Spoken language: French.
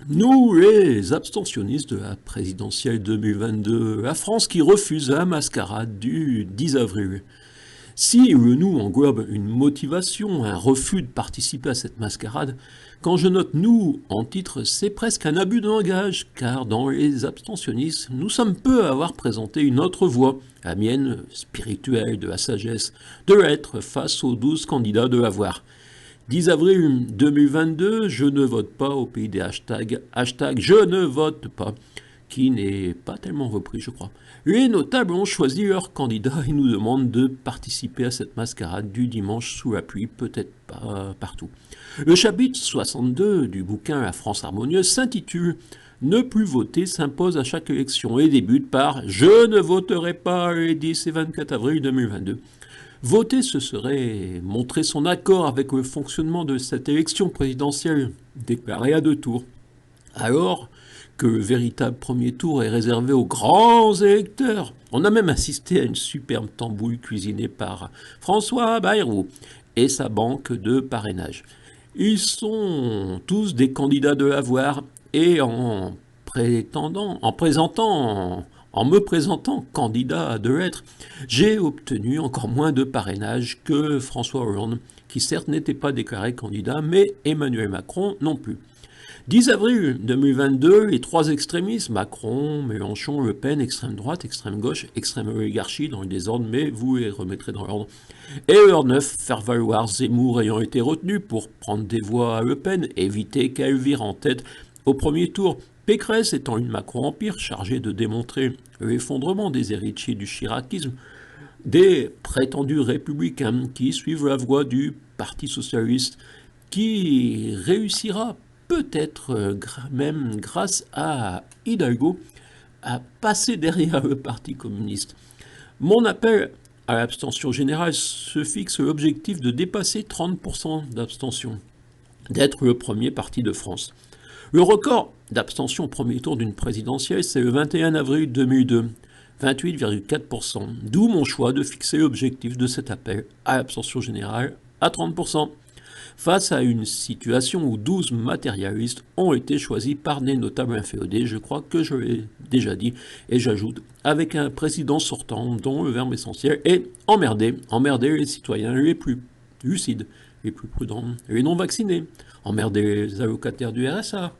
Nous, les abstentionnistes de la présidentielle 2022, la France qui refuse la mascarade du 10 avril. Si le nous englobe une motivation, un refus de participer à cette mascarade, quand je note nous en titre, c'est presque un abus de langage, car dans les abstentionnistes, nous sommes peu à avoir présenté une autre voie, la mienne spirituelle de la sagesse, de l'être face aux 12 candidats de l'avoir. 10 avril 2022, je ne vote pas au pays des hashtags, hashtag je ne vote pas, qui n'est pas tellement repris, je crois. Les notables ont choisi leur candidat et nous demandent de participer à cette mascarade du dimanche sous la pluie, peut-être pas partout. Le chapitre 62 du bouquin La France harmonieuse s'intitule Ne plus voter s'impose à chaque élection et débute par Je ne voterai pas les 10 et 24 avril 2022. Voter, ce serait montrer son accord avec le fonctionnement de cette élection présidentielle, déclarée à 2 tours. Alors que le véritable premier tour est réservé aux grands électeurs. On a même assisté à une superbe tambouille cuisinée par François Bayrou et sa banque de parrainage. Ils sont tous des candidats de l'avoir et en me présentant candidat de l'être, j'ai obtenu encore moins de parrainage que François Hollande, qui certes n'était pas déclaré candidat, mais Emmanuel Macron non plus. 10 avril 2022, les trois extrémistes, Macron, Mélenchon, Le Pen, extrême droite, extrême gauche, extrême oligarchie, dans le désordre, mais vous les remettrez dans l'ordre. Et heure 9, faire valoir Zemmour ayant été retenu pour prendre des voix à Le Pen, éviter qu'elle vire en tête au premier tour. Pécresse étant une Macron-empire chargée de démontrer l'effondrement des héritiers du chiracisme, des prétendus républicains qui suivent la voie du Parti socialiste, qui réussira peut-être même grâce à Hidalgo à passer derrière le Parti communiste. Mon appel à l'abstention générale se fixe l'objectif de dépasser 30% d'abstention, d'être le premier parti de France. Le record d'abstention au premier tour d'une présidentielle, c'est le 21 avril 2002, 28,4%, d'où mon choix de fixer l'objectif de cet appel à l'abstention générale à 30%. Face à une situation où 12 matérialistes ont été choisis par des notables inféodés, je crois que je l'ai déjà dit, et j'ajoute, avec un président sortant dont le verbe essentiel est emmerder les citoyens les plus lucides, les plus prudents, les non vaccinés, emmerder les allocataires du RSA,